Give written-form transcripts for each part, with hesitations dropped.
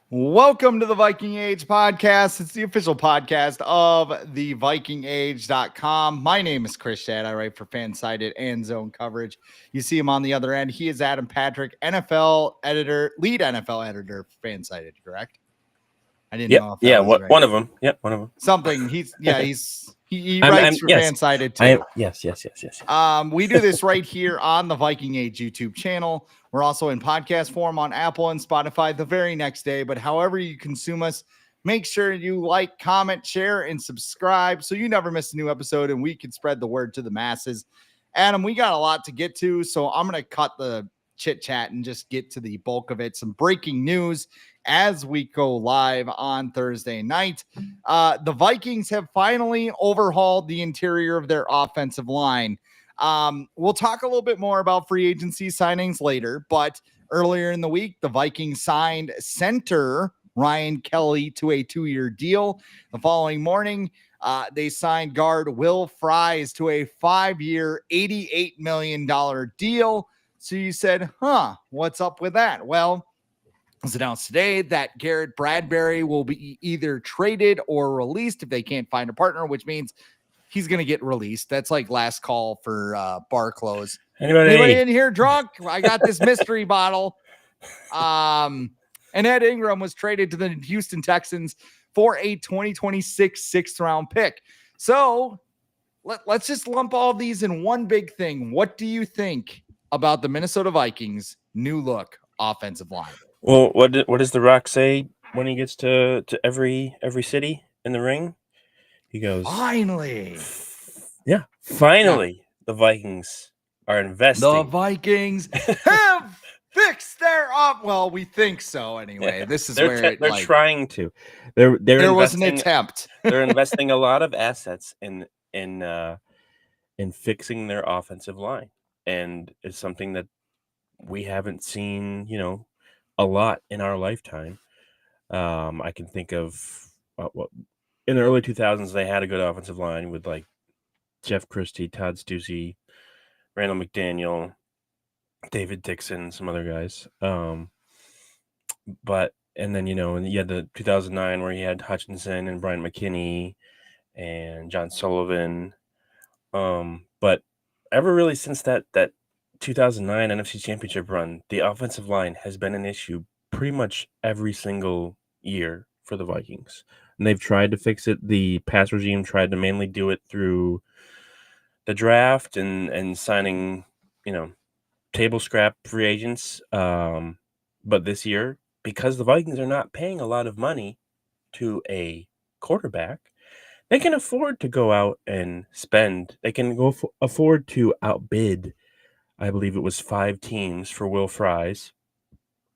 Welcome to the Viking Age podcast. It's the official podcast of the VikingAge.com. My name is Chris Schad. I write for Fansided and Zone Coverage. You see him on the other end. He is Adam Patrick, NFL editor, lead NFL editor for Fansided, correct? I didn't know if that was right. One of them. Yep, one of them. Something. He writes for Fansided too. Yes. We do this right here on the Viking Age YouTube channel. We're also in podcast form on Apple and Spotify the very next day. But however you consume us, make sure you like, comment, share, and subscribe so you never miss a new episode and we can spread the word to the masses. Adam, we got a lot to get to, so I'm going to cut the chit chat and just get to the bulk of it. Some breaking news as we go live on Thursday night. The Vikings have finally overhauled the interior of their offensive line. We'll talk a little bit more about free agency signings later, but earlier in the week, the Vikings signed center Ryan Kelly to a 2-year deal. The following morning, they signed guard Will Fries to a 5-year, $88 million deal. So you said, what's up with that? Well, it was announced today that Garrett Bradbury will be either traded or released if they can't find a partner, which means he's going to get released. That's like last call for bar close. Anybody in here drunk? I got this mystery bottle. And Ed Ingram was traded to the Houston Texans for a 2026 6th-round pick. So let's just lump all of these in one big thing. What do you think about the Minnesota Vikings' new look offensive line? Well, what does The Rock say when he gets to every city in the ring? He goes, finally. Yeah, finally, the Vikings are investing. The Vikings have fixed their up. Well, we think so anyway. Yeah, this is they're trying to. There was an attempt. They're investing a lot of assets in fixing their offensive line, and it's something that we haven't seen, a lot in our lifetime. I can think of in the early 2000s, they had a good offensive line with like Jeff Christie, Todd Stussy, Randall McDaniel, David Dixon, some other guys. But then and you had the 2009 where you had Hutchinson and Brian McKinney and John Sullivan. But ever really since that 2009 NFC Championship run, the offensive line has been an issue pretty much every single year for the Vikings. And they've tried to fix it. The pass regime tried to mainly do it through the draft and signing, table scrap free agents. But this year, because the Vikings are not paying a lot of money to a quarterback, they can afford to go out and spend. They can afford to outbid, I believe it was 5 teams for Will Fries.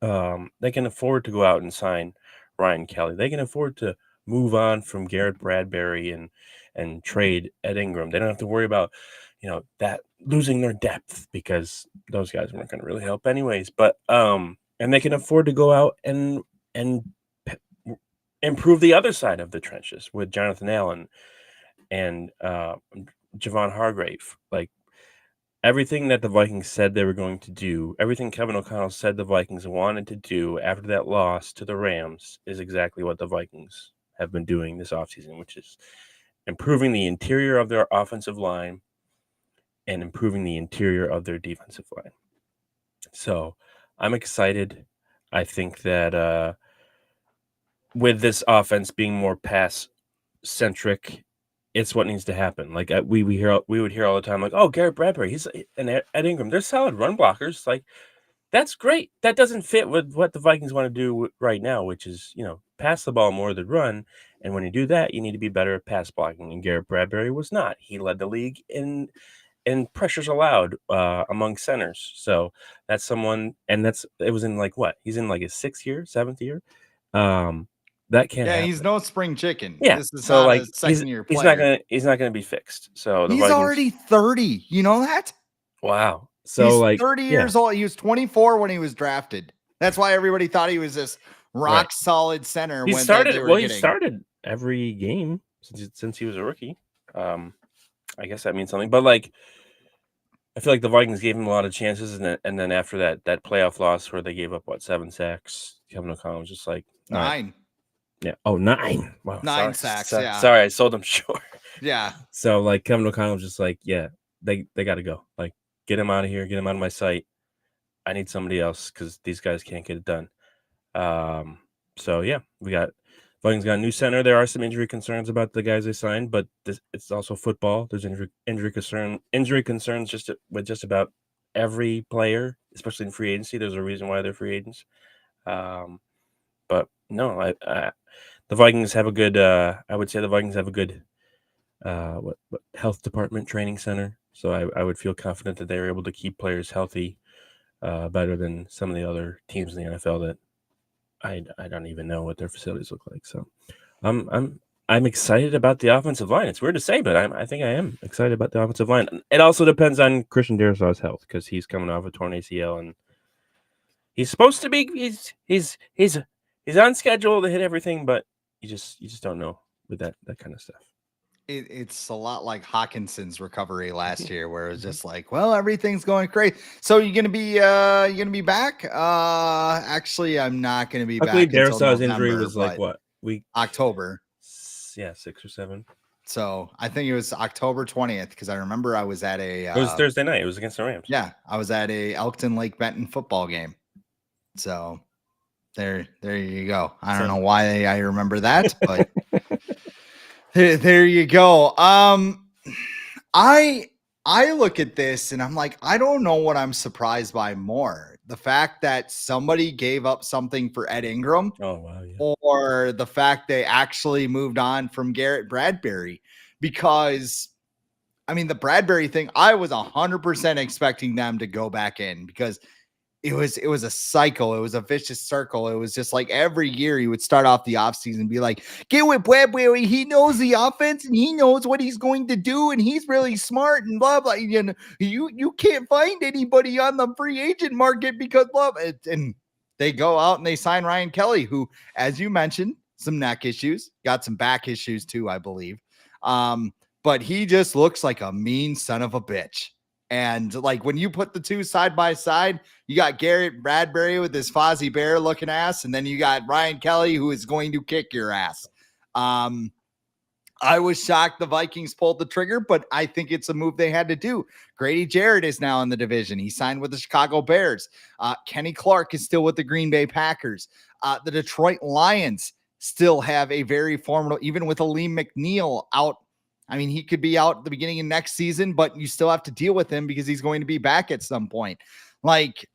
They can afford to go out and sign Ryan Kelly. They can afford to move on from Garrett Bradbury and trade Ed Ingram. They don't have to worry about, that losing their depth because those guys weren't going to really help anyways. But and they can afford to go out and improve the other side of the trenches with Jonathan Allen and Javon Hargrave. Like, everything that the Vikings said they were going to do, everything Kevin O'Connell said the Vikings wanted to do after that loss to the Rams is exactly what the Vikings have been doing this offseason, which is improving the interior of their offensive line and improving the interior of their defensive line. So I'm excited. I think that with this offense being more pass-centric, it's what needs to happen. Like we would hear all the time, like, oh, Garrett Bradbury, and Ed Ingram, they're solid run blockers. Like, that's great. That doesn't fit with what the Vikings want to do right now, which is, pass the ball more than run. And when you do that, you need to be better at pass blocking. And Garrett Bradbury was not. He led the league in pressures allowed among centers. So that's someone, and it was in like what? He's in like his 6th year, 7th year. That can't happen. He's no spring chicken. Yeah, this is so not like a second-year player. He's not gonna be fixed. So he's Vikings, already 30. You know that? Wow. So he's 30 years old. He was 24 when he was drafted. That's why everybody thought he was this rock solid center. He started every game since he was a rookie. I guess that means something. But like, I feel like the Vikings gave him a lot of chances, and then after that playoff loss where they gave up 7 sacks, Kevin O'Connell was just like, all 9. right. Yeah. Oh, 9. Wow. 9 sacks. Yeah. Sorry, I sold him short. Yeah. So like Kevin O'Connell was just like, yeah, they got to go. Like, get him out of here. Get him out of my sight. I need somebody else because these guys can't get it done. So yeah, Vikings got a new center. There are some injury concerns about the guys they signed, but it's also football. There's injury concerns with just about every player, especially in free agency. There's a reason why they're free agents. But no, the Vikings have a good. I would say the Vikings have a good what health department training center. So I would feel confident that they're able to keep players healthy better than some of the other teams in the NFL that I don't even know what their facilities look like. So I'm excited about the offensive line. It's weird to say, but I think I am excited about the offensive line. It also depends on Christian Darrisaw's health because he's coming off a torn ACL and he's supposed to be he's on schedule to hit everything, but you just don't know with that kind of stuff. It's a lot like Hawkinson's recovery last year, where it was just like, well, everything's going great. So you're gonna be back? Actually, I'm not gonna be Luckily, back until Darrisaw's November, injury was like what week? October. Yeah, 6 or 7. So I think it was October 20th because I remember I was at a. It was Thursday night. It was against the Rams. Yeah, I was at a Elkton Lake Benton football game. So there you go. I don't know why I remember that, but. There you go. I look at this and I'm like, I don't know what I'm surprised by more. The fact that somebody gave up something for Ed Ingram, Oh wow, yeah. or the fact they actually moved on from Garrett Bradbury. Because I mean, the Bradbury thing, I was 100% expecting them to go back in because it was a cycle. It was a vicious circle. It was just like every year he would start off the offseason and be like, get with Bradbury. He knows the offense and he knows what he's going to do. And he's really smart and blah, blah. You know, you can't find anybody on the free agent market because blah, blah. And they go out and they sign Ryan Kelly, who, as you mentioned, some neck issues, got some back issues too, I believe. But he just looks like a mean son of a bitch. And like when you put the two side by side, you got Garrett Bradbury with his Fozzie Bear looking ass, and then you got Ryan Kelly who is going to kick your ass. I was shocked the Vikings pulled the trigger, but I think it's a move they had to do. Grady Jarrett is now in the division. He signed with the Chicago Bears. Kenny Clark is still with the Green Bay Packers. The Detroit Lions still have a very formidable, even with Aleem McNeil out. I mean, he could be out at the beginning of next season, but you still have to deal with him because he's going to be back at some point. Like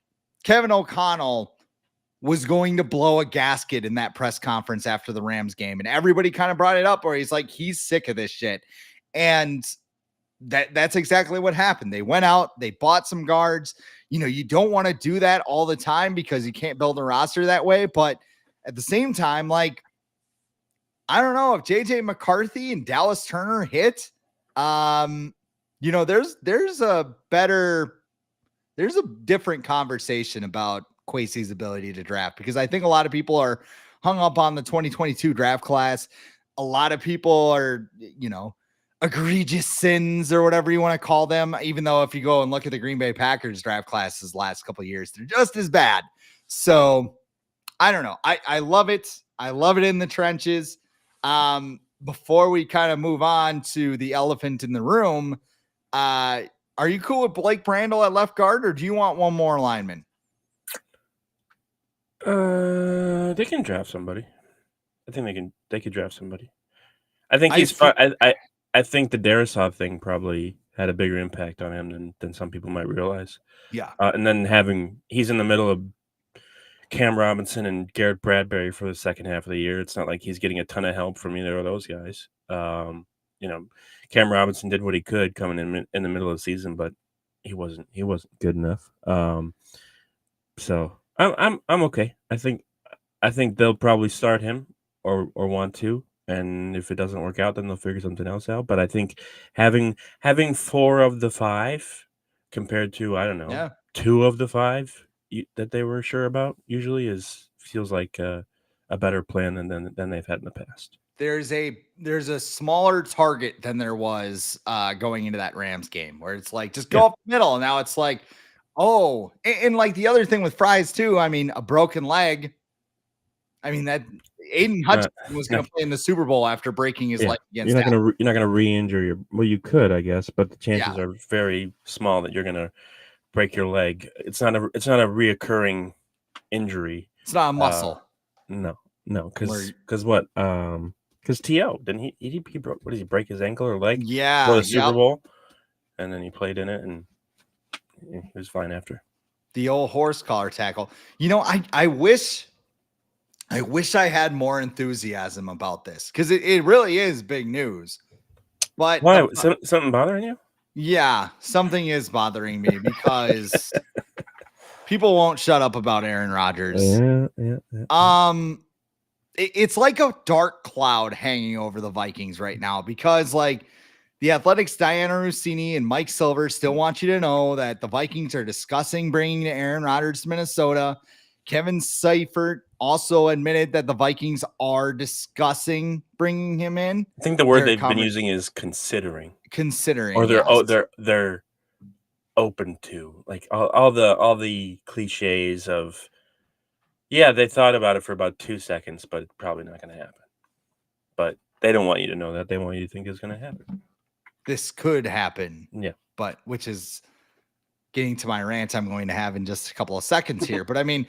Kevin O'Connell was going to blow a gasket in that press conference after the Rams game. And everybody kind of brought it up where he's like, he's sick of this shit. And that's exactly what happened. They went out, they bought some guards. You know, you don't want to do that all the time because you can't build a roster that way. But at the same time, like, I don't know if JJ McCarthy and Dallas Turner hit. You know, there's a different conversation about Kwesi's ability to draft, because I think a lot of people are hung up on the 2022 draft class. A lot of people are, you know, egregious sins or whatever you want to call them, even though if you go and look at the Green Bay Packers draft classes last couple of years, they're just as bad. So I don't know. I love it. I love it in the trenches. Before we kind of move on to the elephant in the room, are you cool with Blake Brandel at left guard, or do you want one more lineman? They can draft somebody. I think they could draft somebody. I think I think the Darisaw thing probably had a bigger impact on him than some people might realize. Yeah. And then he's in the middle of Cam Robinson and Garrett Bradbury for the second half of the year. It's not like he's getting a ton of help from either of those guys. You know, Cam Robinson did what he could coming in the middle of the season, but he wasn't good enough. So I'm okay. I think they'll probably start him or want to, and if it doesn't work out, then they'll figure something else out. But I think having 4 of the 5 compared to, I don't know, 2 of the 5 that they were sure about usually feels like a better plan than they've had in the past. There's a smaller target than there was going into that Rams game, where it's like, just go up the middle. And now it's like, oh, and like the other thing with Fries too, I mean, a broken leg, I mean, that Aiden Hutchinson was going to play in the Super Bowl after breaking his leg against. You're not gonna re-injure your. Well, you could, I guess, but the chances are very small that you're gonna break your leg. It's not a reoccurring injury. It's not a muscle. No, because what? Because T.O. didn't he broke? What did he break his ankle or leg? Yeah, for the Super Bowl, and then he played in it, and he was fine after. The old horse collar tackle. You know, I wish I had more enthusiasm about this because it really is big news. But why? Something bothering you? Yeah, something is bothering me because people won't shut up about Aaron Rodgers. Yeah. It's like a dark cloud hanging over the Vikings right now because, like, the Athletics' Diana Rossini and Mike Silver still want you to know that the Vikings are discussing bringing Aaron Rodgers to Minnesota. Kevin Seifert also admitted that the Vikings are discussing bringing him in. I think the word they've been using is considering. Or they're open to, like, all the cliches of, yeah, they thought about it for about 2 seconds, but it's probably not going to happen. But they don't want you to know that. They want you to think it's going to happen. This could happen. Yeah. But which is getting to my rant I'm going to have in just a couple of seconds here. But I mean,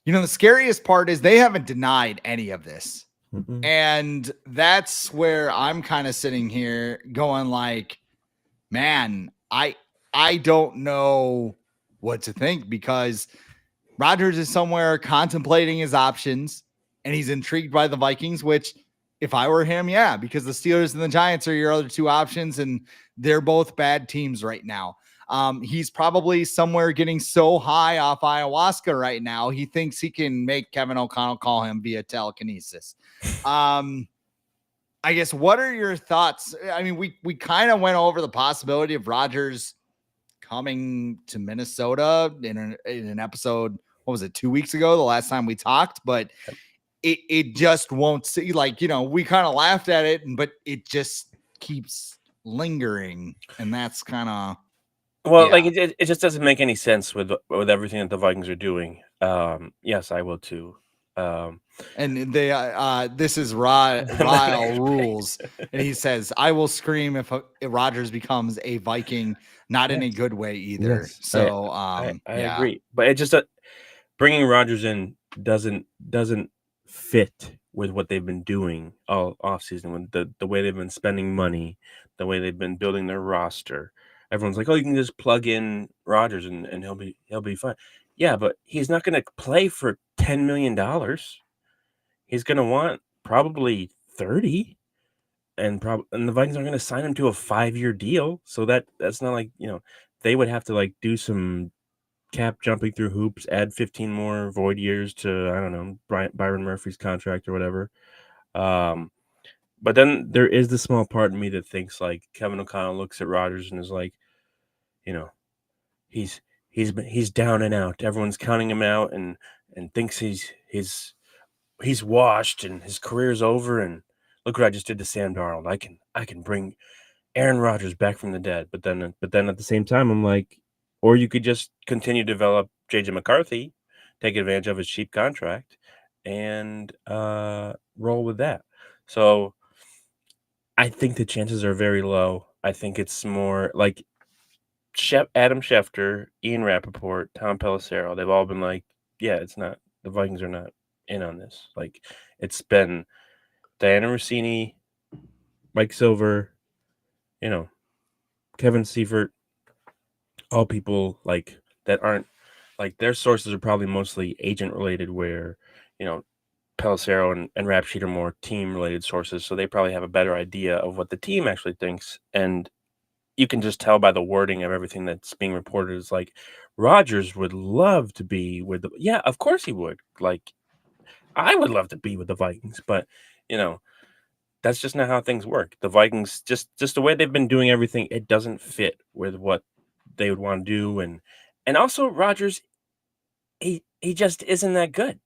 you know, the scariest part is they haven't denied any of this. Mm-mm. And that's where I'm kind of sitting here going like, man, I don't know what to think because Rodgers is somewhere contemplating his options and he's intrigued by the Vikings, which if I were him, yeah, because the Steelers and the Giants are your other two options and they're both bad teams right now. He's probably somewhere getting so high off ayahuasca right now. He thinks he can make Kevin O'Connell call him via telekinesis. I guess, what are your thoughts? I mean, we kind of went over the possibility of Rodgers coming to Minnesota in an episode. What was it, 2 weeks ago? The last time we talked, but it just won't see, like, you know, we kind of laughed at it, but it just keeps lingering. And that's kind of, like, it just doesn't make any sense with everything that the Vikings are doing. Yes, I will too. And they this is Ryle Rules, and he says, I will scream if Rodgers becomes a Viking, not in a good way either. Yes. So I agree, but it just bringing Rodgers in doesn't fit with what they've been doing all offseason, with the way they've been spending money, the way they've been building their roster. Everyone's like, oh, you can just plug in Rodgers and he'll be fine. Yeah, but he's not going to play for $10 million. He's going to want probably 30, and the Vikings aren't going to sign him to a 5-year deal. So that's not like, you know, they would have to like do some cap jumping through hoops, add 15 more void years to, I don't know, Byron Murphy's contract or whatever. But then there is the small part in me that thinks like Kevin O'Connell looks at Rodgers and is like, you know, he's down and out. Everyone's counting him out and thinks he's washed and his career's over. And look what I just did to Sam Darnold. I can bring Aaron Rodgers back from the dead. But then at the same time, I'm like, or you could just continue to develop JJ McCarthy, take advantage of his cheap contract, and roll with that. So I think the chances are very low. I think it's more like Adam Schefter, Ian Rappaport, Tom Pelissero. They've all been like, yeah, it's not, the Vikings are not in on this. Like, it's been Diana Rossini, Mike Silver, you know, Kevin Seifert, all people like that aren't, like, their sources are probably mostly agent related, where, you know, Pelissero and Rap Sheet are more team related sources. So they probably have a better idea of what the team actually thinks. And you can just tell by the wording of everything that's being reported is like, Rodgers would love to be with the, yeah, of course he would. Like, I would love to be with the Vikings, but, you know, that's just not how things work. The Vikings, just the way they've been doing everything, it doesn't fit with what they would want to do. And also Rodgers, he just isn't that good.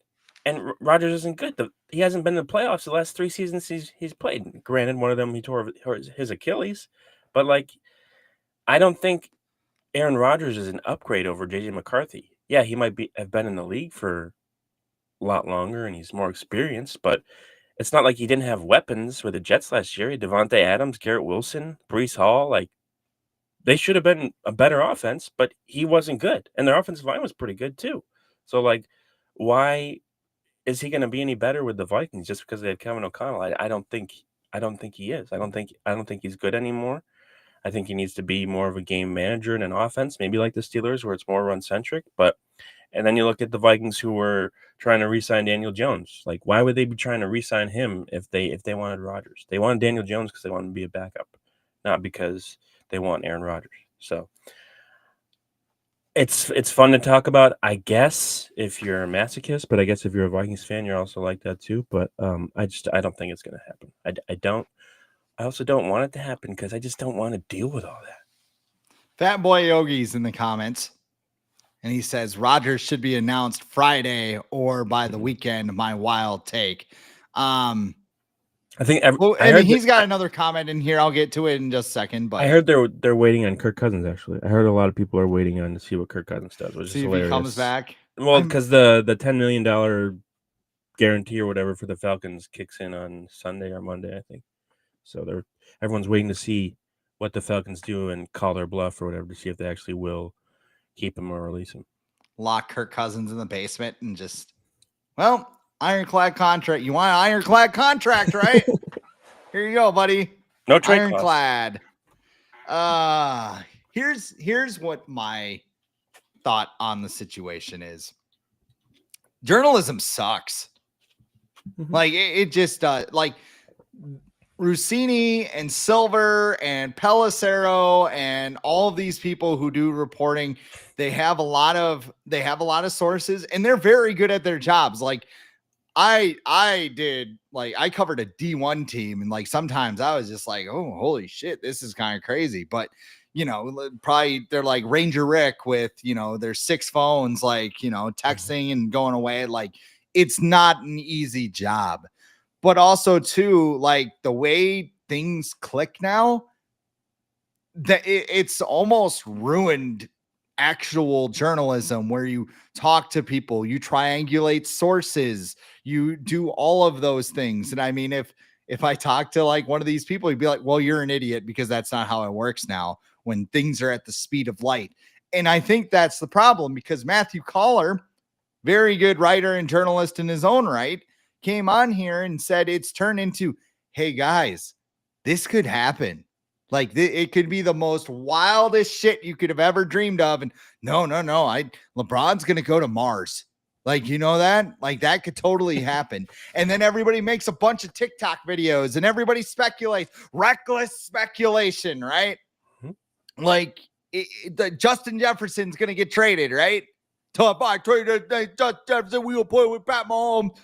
And Rodgers isn't good. He hasn't been in the playoffs the last 3 seasons he's played. Granted, one of them he tore his Achilles, but like, I don't think Aaron Rodgers is an upgrade over JJ McCarthy. Yeah, he might have been in the league for lot longer and he's more experienced, but it's not like he didn't have weapons with the Jets last year. Devontae Adams, Garrett Wilson, Breece Hall, like they should have been a better offense, but he wasn't good. And their offensive line was pretty good too. So like why is he going to be any better with the Vikings just because they have Kevin O'Connell? I don't think he is. I don't think he's good anymore. I think he needs to be more of a game manager in an offense, maybe like the Steelers where it's more run centric. And then you look at the Vikings who were trying to re-sign Daniel Jones. Like, why would they be trying to re-sign him if they wanted Rodgers? They wanted Daniel Jones because they wanted to be a backup, not because they want Aaron Rodgers. So it's fun to talk about, I guess, if you're a masochist, but I guess if you're a Vikings fan, you're also like that too. But I don't think it's going to happen. I also don't want it to happen because I just don't want to deal with all that. Fat Boy Yogi's in the comments, and he says Rodgers should be announced Friday or by the weekend. My wild take. I think he's got another comment in here. I'll get to it in just a second. But I heard they're waiting on Kirk Cousins. Actually, I heard a lot of people are waiting on to see what Kirk Cousins does, which is hilarious. If he comes back. Well, because the $10 million guarantee or whatever for the Falcons kicks in on Sunday or Monday, I think. So everyone's waiting to see what the Falcons do and call their bluff or whatever to see if they actually will keep him or release him. Lock Kirk Cousins in the basement and just, ironclad contract. You want an ironclad contract, right? Here you go, buddy. No trade ironclad. Here's what my thought on the situation is. Journalism sucks. Like it just like Rossini and Silver and Pelissero and all of these people who do reporting, they have a lot of sources and they're very good at their jobs. Like I covered a D1 team and like sometimes I was just like, oh, holy shit, this is kind of crazy. But probably they're like Ranger Rick with, their 6 phones, like, texting and going away. Like it's not an easy job. But also, too, like the way things click now, that it's almost ruined actual journalism where you talk to people, you triangulate sources, you do all of those things. And I mean, if I talk to like one of these people, he'd be like, well, you're an idiot because that's not how it works now when things are at the speed of light. And I think that's the problem because Matthew Collar, very good writer and journalist in his own right, came on here and said it's turned into, hey guys, this could happen. Like it could be the most wildest shit you could have ever dreamed of. And no, LeBron's going to go to Mars. Like, you know that? Like that could totally happen. And then everybody makes a bunch of TikTok videos and everybody speculates, reckless speculation, right? Mm-hmm. Like Justin Jefferson's going to get traded, right? I traded Justin Jefferson. We will play with Pat Mahomes.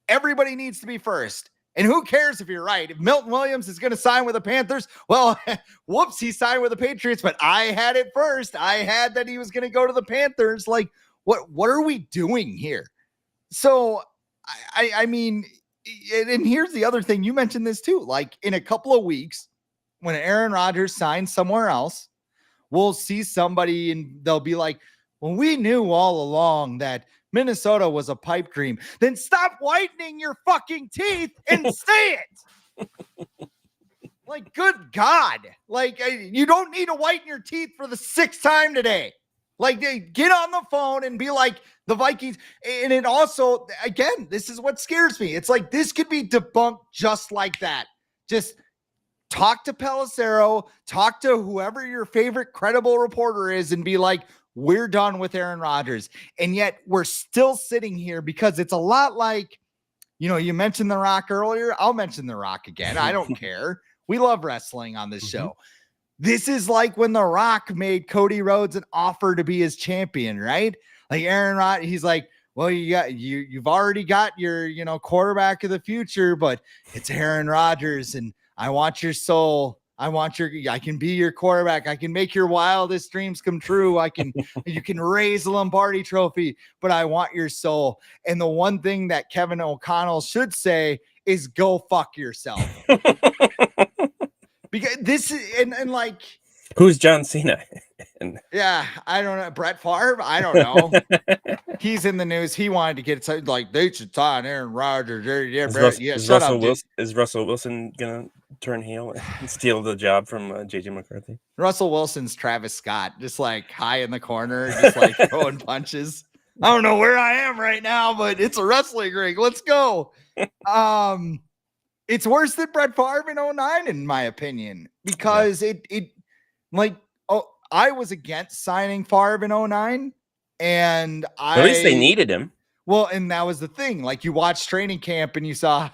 Everybody needs to be first. And who cares if you're right? If Milton Williams is going to sign with the Panthers, well, whoops, he signed with the Patriots, but I had it first. I had that he was going to go to the Panthers. Like, what are we doing here? So, I mean, and here's the other thing. You mentioned this too. Like, in a couple of weeks, when Aaron Rodgers signs somewhere else, we'll see somebody and they'll be like, well, we knew all along that Minnesota was a pipe dream. Then stop whitening your fucking teeth and say it. Like, good God. Like, you don't need to whiten your teeth for the 6th time today. Like, get on the phone and be like the Vikings. And it also, again, this is what scares me. It's like, this could be debunked just like that. Just talk to Pelissero, talk to whoever your favorite credible reporter is and be like, we're done with Aaron Rodgers. And yet we're still sitting here because it's a lot like, you mentioned The Rock earlier. I'll mention The Rock again. I don't care. We love wrestling on this show. This is like when The Rock made Cody Rhodes an offer to be his champion, right? Like Aaron Rodgers, he's like, well, you've already got your, quarterback of the future, but it's Aaron Rodgers and I want your soul. I can be your quarterback. I can make your wildest dreams come true. You can raise a Lombardi trophy, but I want your soul. And the one thing that Kevin O'Connell should say is go fuck yourself. Because this is, and like, who's John Cena? And Yeah, I don't know. Brett Favre? I don't know. He's in the news. He wanted to get it like they should sign Aaron Rodgers. Yeah, shut up, dude. Is Russell Wilson gonna turn heel and steal the job from JJ McCarthy? Russell Wilson's Travis Scott, just like high in the corner, just like throwing punches. I don't know where I am right now, but it's a wrestling ring. Let's go. It's worse than Brett Favre in 09, in my opinion, because it like, I was against signing Favre in 09, and At least they needed him. Well, and that was the thing. Like, you watched training camp and you saw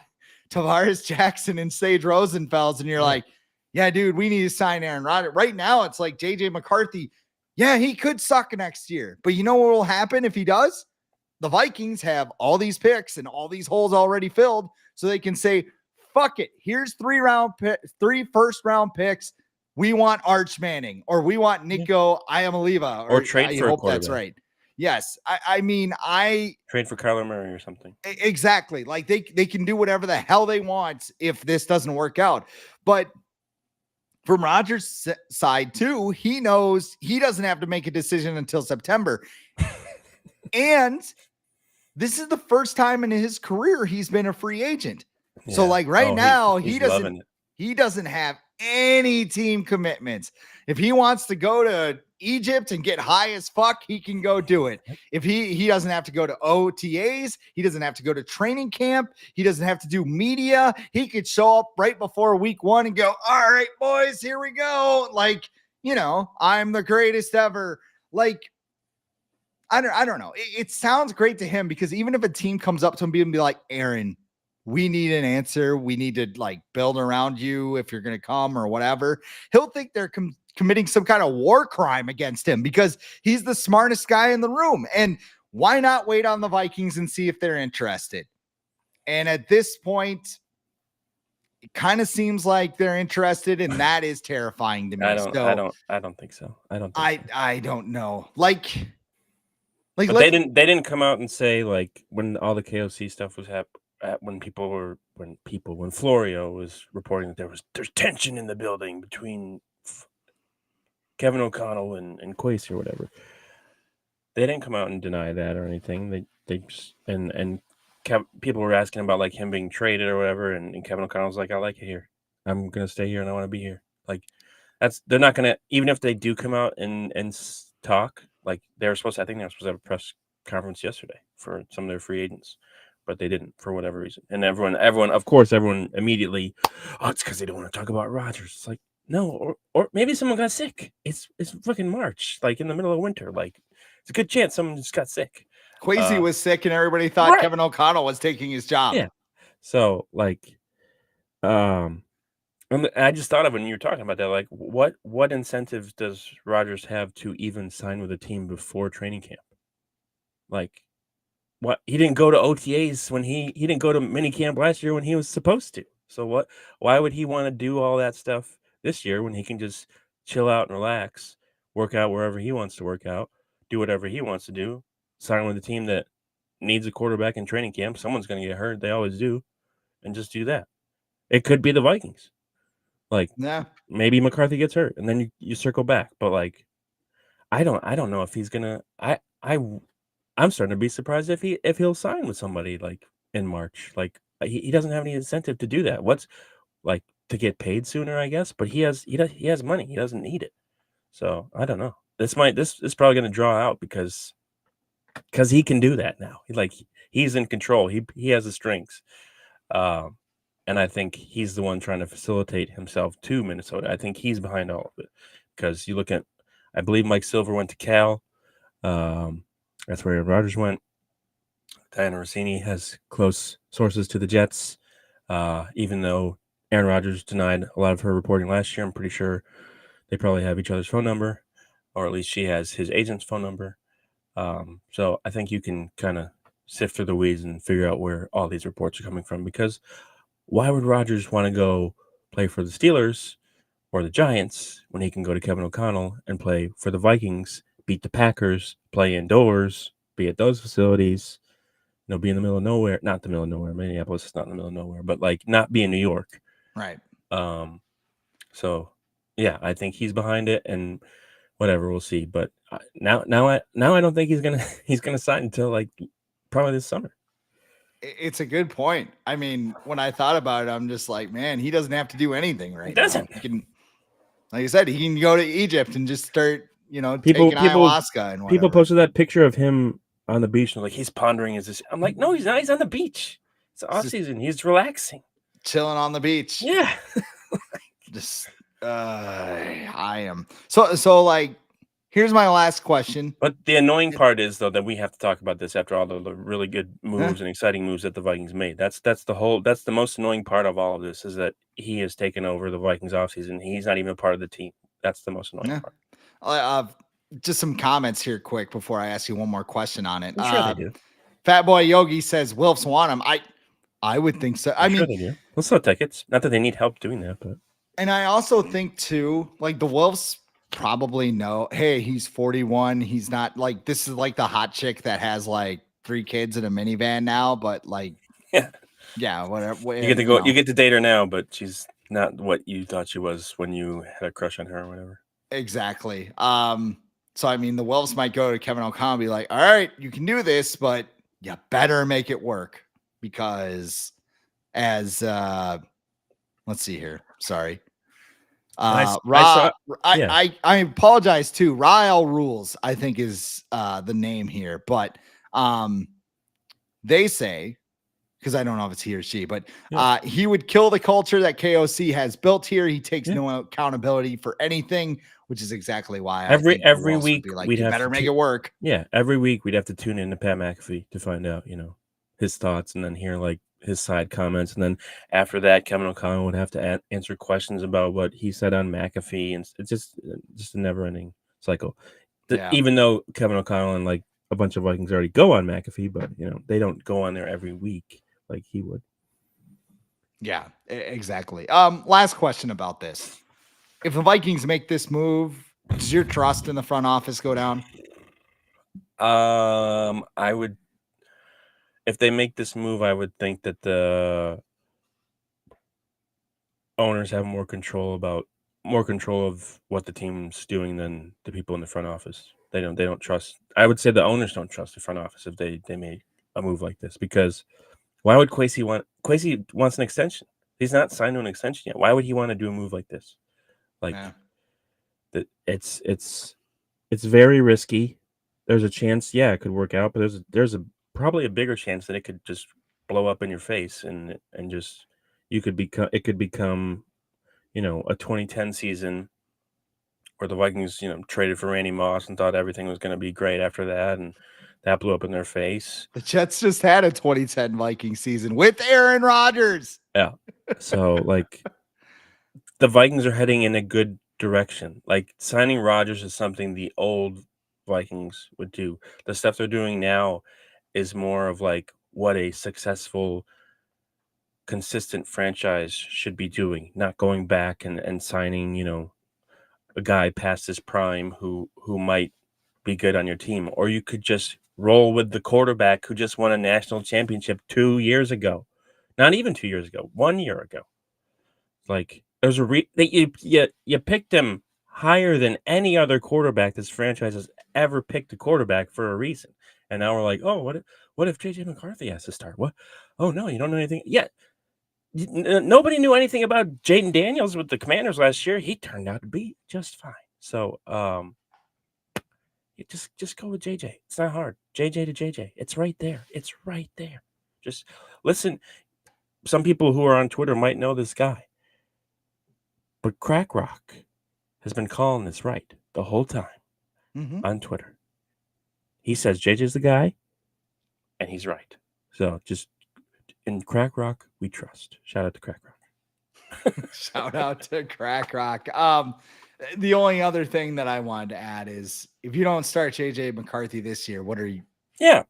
Tavares Jackson and Sage Rosenfels, and you're like, yeah, dude, we need to sign Aaron Rodgers. Right now, it's like JJ McCarthy. Yeah, he could suck next year. But you know what will happen if he does? The Vikings have all these picks and all these holes already filled, so they can say, fuck it. Here's 3 first-round picks. We want Arch Manning, or we want Nico Iamaleava, or trade for a quarterback. That's right. Yes. I mean, trade for Kyler Murray or something. Exactly. Like, they can do whatever the hell they want if this doesn't work out. But from Rodgers' side too, he knows he doesn't have to make a decision until September. And this is the first time in his career he's been a free agent. Yeah. So like now he doesn't have any team commitments. If he wants to go to Egypt and get high as fuck, he can go do it. If he doesn't have to go to OTAs, he doesn't have to go to training camp, he doesn't have to do media. He could show up right before week 1 and go, all right, boys, here we go. Like, I'm the greatest ever. Like, I don't know. It sounds great to him, because even if a team comes up to him and be like, Aaron, we need an answer. We need to like build around you if you're going to come or whatever. He'll think they're committing some kind of war crime against him, because he's the smartest guy in the room. And why not wait on the Vikings and see if they're interested? And at this point, it kind of seems like they're interested, and that is terrifying to me. I don't think so. I don't know. Like they didn't come out and say, like, when all the KOC stuff was happening, when Florio was reporting that there's tension in the building between Kevin O'Connell and Quase or whatever. They didn't come out and deny that or anything. They just, people were asking about like him being traded or whatever, and Kevin O'Connell's like, I like it here. I'm gonna stay here and I want to be here. Like, they're not gonna, even if they do come out and talk, like I think they were supposed to have a press conference yesterday for some of their free agents, but they didn't for whatever reason. And everyone immediately, it's because they don't want to talk about Rodgers. It's like, no, or maybe someone got sick. It's fucking March, like in the middle of winter. Like, it's a good chance someone just got sick. Quasi was sick, and everybody thought Kevin O'Connell was taking his job. Yeah. So like, and I just thought of when you were talking about that, like, what incentives does Rodgers have to even sign with a team before training camp? Like, what, he didn't go to OTAs when he didn't go to mini camp last year when he was supposed to. So why would he want to do all that stuff this year when he can just chill out and relax, work out wherever he wants to work out, do whatever he wants to do, sign with a team that needs a quarterback in training camp? Someone's going to get hurt. They always do. And just do that. It could be the Vikings. Like, maybe McCarthy gets hurt and then you circle back. But like, I don't know if he's going to, I'm starting to be surprised if he'll sign with somebody like in March. Like, he doesn't have any incentive to do that. What's like to get paid sooner, I guess, but he has money. He doesn't need it. So I don't know. This is probably going to draw out because he can do that now. He's in control. He has the strengths. And I think he's the one trying to facilitate himself to Minnesota. I think he's behind all of it, because you look at, I believe Mike Silver went to Cal. That's where Aaron Rodgers went. Diana Rossini has close sources to the Jets. Even though Aaron Rodgers denied a lot of her reporting last year, I'm pretty sure they probably have each other's phone number, or at least she has his agent's phone number. So I think you can kind of sift through the weeds and figure out where all these reports are coming from, because why would Rodgers want to go play for the Steelers or the Giants when he can go to Kevin O'Connell and play for the Vikings, beat the Packers, play indoors, be at those facilities, be in the middle of nowhere? Not the middle of nowhere. Minneapolis is not in the middle of nowhere, but like not be in New York. Right. So yeah, I think he's behind it. And whatever, we'll see. But now I don't think he's gonna sign until like probably this summer. It's a good point. I mean, when I thought about it, I'm just like, man, he doesn't have to do anything right now. He can, like I said, he can go to Egypt and just start, taking ayahuasca and whatever. People posted that picture of him on the beach and like he's pondering. Is this? I'm like, no, he's not. He's on the beach. It's off season. He's relaxing, chilling on the beach. Yeah. Just I am. So like, here's my last question. But the annoying part is though that we have to talk about this after all the really good moves and exciting moves that the Vikings made. That's the most annoying part of all of this is that he has taken over the Vikings offseason. He's not even a part of the team. That's the most annoying part. Just some comments here quick before I ask you one more question on it. I'm sure they do. Fat Boy Yogi says Wilfs want him. I would think so. I mean, sure they do. Let's sell tickets. Not that they need help doing that, but and I also think too, like the Wolves probably know, hey, he's 41. He's not like this is like the hot chick that has like 3 kids in a minivan now, but like yeah, whatever. You get to go, you get to date her now, but she's not what you thought she was when you had a crush on her or whatever. Exactly. So I mean the Wolves might go to Kevin O'Connell and be like, all right, you can do this, but you better make it work because as let's see here. Sorry. I apologize too. Ryle Rules, I think is the name here, but they say, because I don't know if it's he or she, but he would kill the culture that KOC has built here. He takes no accountability for anything, which is exactly why every week like, we'd better make it work. Yeah, every week we'd have to tune in to Pat McAfee to find out, his thoughts and then hear like his side comments, and then after that, Kevin O'Connell would have to answer questions about what he said on McAfee, and it's just a never-ending cycle. Even though Kevin O'Connell and like a bunch of Vikings already go on McAfee, but they don't go on there every week like he would. Yeah, exactly. Last question about this: if the Vikings make this move, does your trust in the front office go down? I would. If they make this move, I would think that the owners have more control of what the team's doing than the people in the front office. They don't trust. I would say the owners don't trust the front office if they make a move like this, because why would Kwesi wants an extension? He's not signed to an extension yet. Why would he want to do a move like this? Like that, it's very risky. There's a chance, it could work out, but there's probably a bigger chance that it could just blow up in your face and just it could become a 2010 season where the Vikings traded for Randy Moss and thought everything was going to be great after that, and that blew up in their face. The Jets just had a 2010 Viking season with Aaron Rodgers. Yeah, so like the Vikings are heading in a good direction. Like signing Rodgers is something the old Vikings would do. The stuff they're doing now is more of like what a successful, consistent franchise should be doing, not going back and signing, a guy past his prime who might be good on your team. Or you could just roll with the quarterback who just won a national championship 2 years ago. Not even 2 years ago, 1 year ago. Like there's you picked him higher than any other quarterback this franchise has ever picked a quarterback for a reason. And now we're like, oh, what if JJ McCarthy has to start? What? Oh no, you don't know anything yet. Nobody knew anything about Jaden Daniels with the Commanders last year. He turned out to be just fine. So, just go with JJ. It's not hard. JJ to JJ. It's right there. It's right there. Just listen. Some people who are on Twitter might know this guy, but Crack Rock has been calling this right the whole time on Twitter. He says JJ's the guy, and he's right. So just in Crack Rock, we trust. Shout out to Crack Rock. Shout out to Crack Rock. The only other thing that I wanted to add is if you don't start JJ McCarthy this year, what are you? Yeah.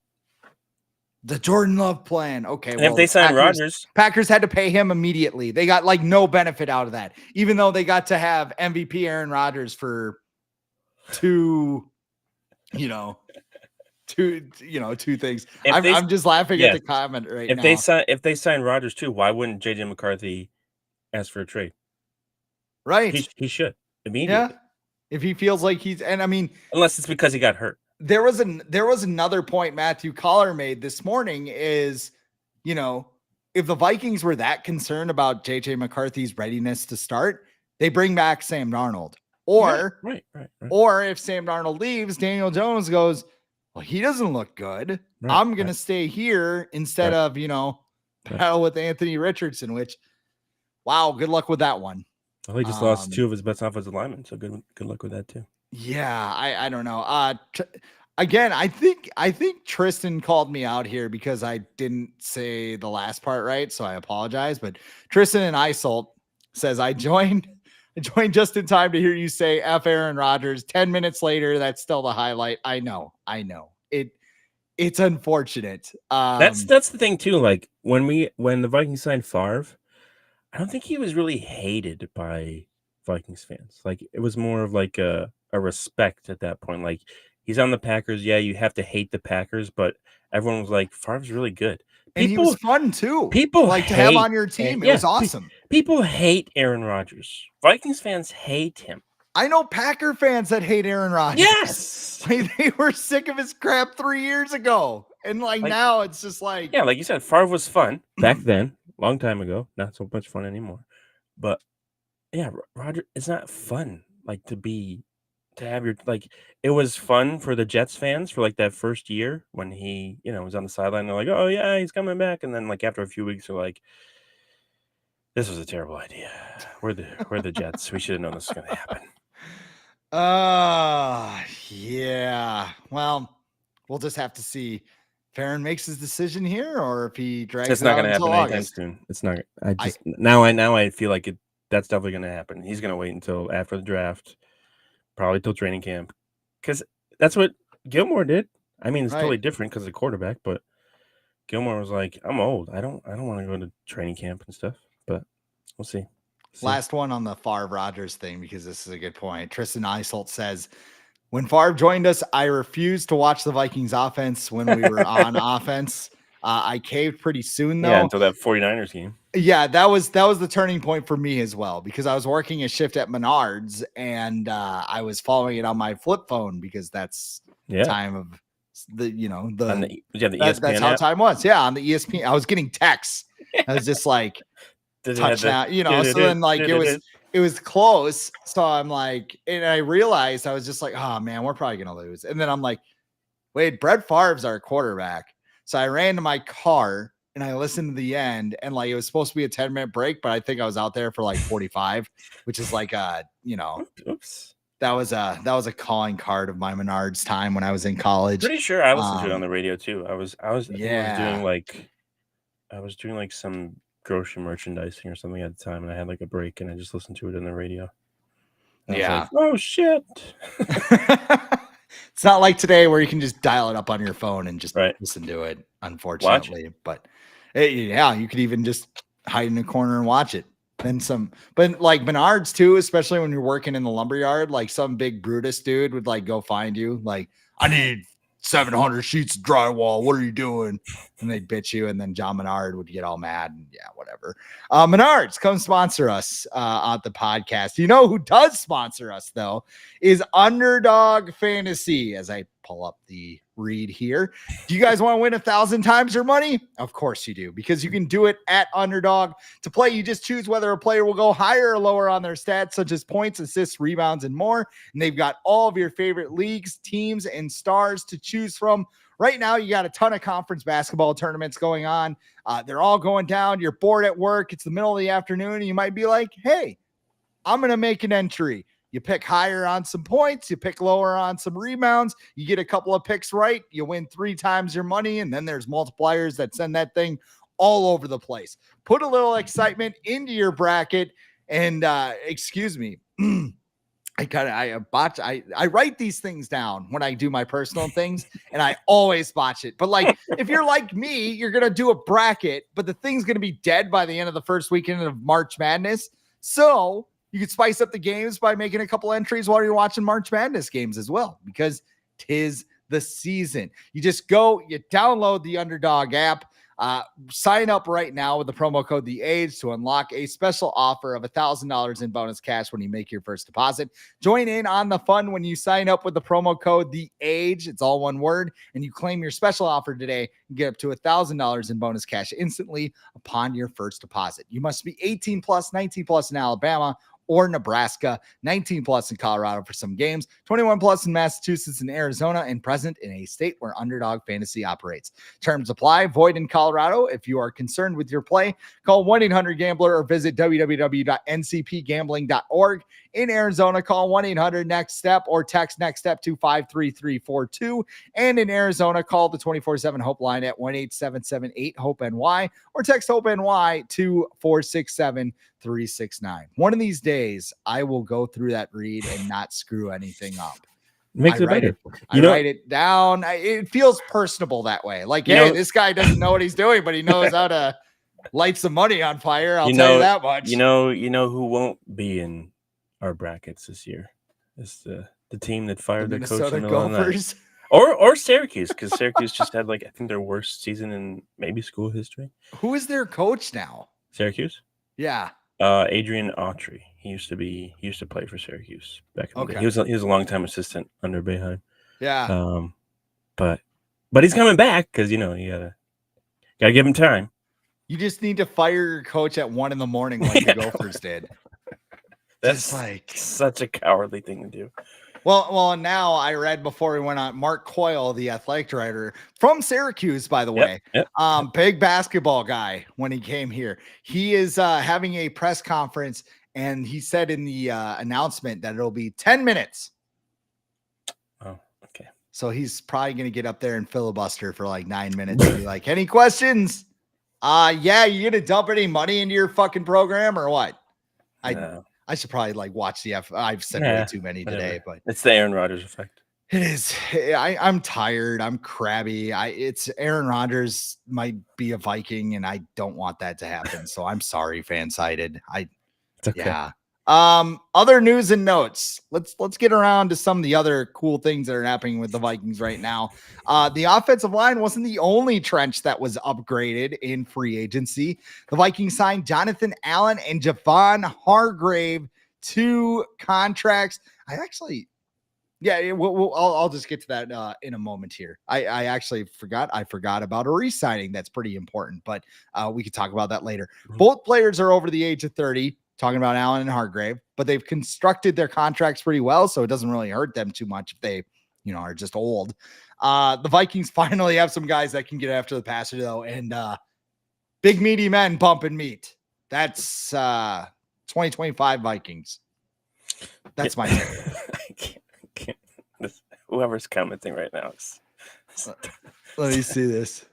The Jordan Love plan. Okay. And if they sign Rodgers, Packers had to pay him immediately. They got like no benefit out of that, even though they got to have MVP Aaron Rodgers for two things. I'm just laughing at the comment right now. If they sign Rodgers too, why wouldn't JJ McCarthy ask for a trade? Right. He should immediately. If he feels like he's, and I mean, unless it's because he got hurt. There was another point Matthew Collar made this morning is, you know, if the Vikings were that concerned about JJ McCarthy's readiness to start, they bring back Sam Darnold. Or, right. Or if Sam Darnold leaves, Daniel Jones goes, well, he doesn't look good. Right, I'm going to stay here instead of, you know, battle with Anthony Richardson, which, wow, good luck with that one. Well, he just lost 2 of his best offensive linemen, so good luck with that too. Yeah, I don't know. Again, I think Tristan called me out here because I didn't say the last part right, so I apologize. But Tristan and Isolt says I joined just in time to hear you say F Aaron Rodgers. 10 minutes later, that's still the highlight. I know. It's unfortunate. That's the thing too. Like when the Vikings signed Favre, I don't think he was really hated by Vikings fans. Like it was more of like a respect at that point. Like he's on the Packers. Yeah, you have to hate the Packers, but everyone was like, Favre's really good. And he was fun too. People like to have on your team. It was awesome. People hate Aaron Rodgers. Vikings fans hate him. I know Packer fans that hate Aaron Rodgers. Yes. Like, they were sick of his crap 3 years ago. And like now it's just like. Yeah, like you said, Favre was fun back then, long time ago. Not so much fun anymore. But yeah, Rodgers, it's not fun. Like to have your, like, it was fun for the Jets fans for like that first year when he, you know, was on the sideline. They're like, oh yeah, he's coming back. And then like after a few weeks, they're like, this was a terrible idea. We're the Jets. We should have known this was going to happen. Yeah. Well, we'll just have to see if Aaron makes his decision here or if he drags it out. It's not going to happen anytime soon. It's not. Now I feel like that's definitely going to happen. He's going to wait until after the draft, probably till training camp, because that's what Gilmore did. I mean, it's totally different because of the quarterback, but Gilmore was like, I'm old. I don't want to go to training camp and stuff, but we'll see. Last one on the Favre Rodgers thing, because this is a good point. Tristan Isolt says, when Favre joined us, I refused to watch the Vikings offense when we were on offense. I caved pretty soon, though. Yeah, until that 49ers game. Yeah, that was the turning point for me as well, because I was working a shift at Menards and I was following it on my flip phone because that's time of the ESPN that's how time was. Yeah, on the ESPN. I was getting texts. I was just like, touchdown, so then like it was close. So I'm like, and I realized I was just like, oh man, we're probably gonna lose. And then I'm like, wait, Brett Favre's our quarterback. So I ran to my car and I listened to the end, and like it was supposed to be a 10-minute break, but I think I was out there for like 45, which is like oops. That was a calling card of my Menards time when I was in college. Pretty sure I listened to it on the radio too. I was doing like some grocery merchandising or something at the time, and I had like a break and I just listened to it on the radio. I was like, oh shit. It's not like today where you can just dial it up on your phone and just listen to it, unfortunately. But you could even just hide in a corner and watch it. But like Menards too, especially when you're working in the lumberyard, like some big Brutus dude would like go find you, like, I need 700 sheets of drywall. What are you doing? And they'd bitch you. And then John Menard would get all mad and whatever. Menards, come sponsor us on the podcast. You know who does sponsor us though is Underdog Fantasy. As I pull up the read here, do you guys want to win 1,000 times your money? Of course you do, because you can do it at Underdog. To play, you just choose whether a player will go higher or lower on their stats, such as points, assists, rebounds, and more. And they've got all of your favorite leagues, teams, and stars to choose from. Right now, you got a ton of conference basketball tournaments going on. They're all going down. You're bored at work. It's the middle of the afternoon, and you might be like, hey, I'm going to make an entry. You pick higher on some points. You pick lower on some rebounds. You get a couple of picks right. You win 3 times your money, and then there's multipliers that send that thing all over the place. Put a little excitement into your bracket, and excuse me. I write these things down when I do my personal things, and I always botch it. But like, if you're like me, you're going to do a bracket, but the thing's going to be dead by the end of the first weekend of March Madness. So you could spice up the games by making a couple entries while you're watching March Madness games as well, because 'tis the season. You just go, you download the Underdog app. Sign up right now with the promo code The Age to unlock a special offer of $1,000 in bonus cash when you make your first deposit. Join in on the fun when you sign up with the promo code The Age. It's all one word, and you claim your special offer today and get up to $1,000 in bonus cash instantly upon your first deposit. You must be 18 plus, 19 plus in Alabama or Nebraska, 19 plus in Colorado for some games, 21 plus in Massachusetts and Arizona, and present in a state where Underdog Fantasy operates. Terms apply. Void in Colorado. If you are concerned with your play, call 1-800-GAMBLER or visit www.ncpgambling.org. In Arizona, call 1-800-NEXT-STEP or text NEXT STEP to 53342. And in Arizona, call the 24/7 Hope line at 1-877-8-HOPE-NY or text HOPE-NY to 467-369. One of these days, I will go through that read and not screw anything up. Makes it better. I write it down. It feels personable that way. Like, hey, this guy doesn't know what he's doing, but he knows how to light some money on fire. I'll tell you that much. You know who won't be in our brackets this year? It's the team that fired their coach in the Gophers. Or Syracuse, because Syracuse just had I think their worst season in maybe school history. Who is their coach now? Syracuse? Yeah. Adrian Autry. He used to play for Syracuse back in the day. He was a longtime assistant under Boeheim. Yeah. But he's coming back because you gotta give him time. You just need to fire your coach at 1 a.m. like the Gophers did. That's such a cowardly thing to do. Well, now I read before we went on, Mark Coyle, the athletic director from Syracuse, by the way, big basketball guy when he came here. He is having a press conference, and he said in the announcement that it'll be 10 minutes. Oh, okay. So he's probably going to get up there and filibuster for 9 minutes and be like, any questions? Yeah, you going to dump any money into your fucking program or what? I should probably watch the I've said way too many today, but it's the Aaron Rodgers effect. It is. I'm tired. I'm crabby. It's Aaron Rodgers might be a Viking, and I don't want that to happen. So I'm sorry, fan-sided. It's okay. Yeah. Other news and notes. Let's get around to some of the other cool things that are happening with the Vikings right now. The offensive line wasn't the only trench that was upgraded in free agency. The Vikings signed Jonathan Allen and Javon Hargrave to contracts. I'll just get to that in a moment here. I actually forgot about a re-signing that's pretty important, but we could talk about that later. Mm-hmm. Both players are over the age of 30. Talking about Allen and Hargrave, but they've constructed their contracts pretty well, so it doesn't really hurt them too much if they, are just old. The Vikings finally have some guys that can get after the passer, though, and big meaty men bumping meat. That's 2025 Vikings. That's my take. I can't. Whoever's commenting right now is. Let me see this.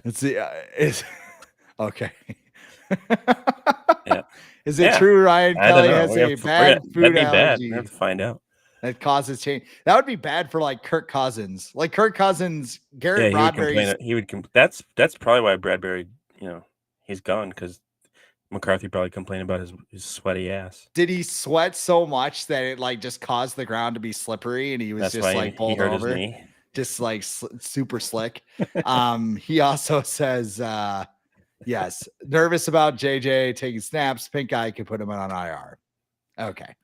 Let's see. Okay. Yeah. Is it true Ryan Kelly has a bad food allergy? We have to find out. That causes change. That would be bad for Kirk Cousins. Kirk Cousins, Garrett Bradbury. He would complain. That's probably why Bradbury, he's gone because McCarthy probably complained about his sweaty ass. Did he sweat so much that it just caused the ground to be slippery and he was pulled over? Just super slick. He also says yes, nervous about JJ taking snaps. Pink eye could put him on IR. Okay.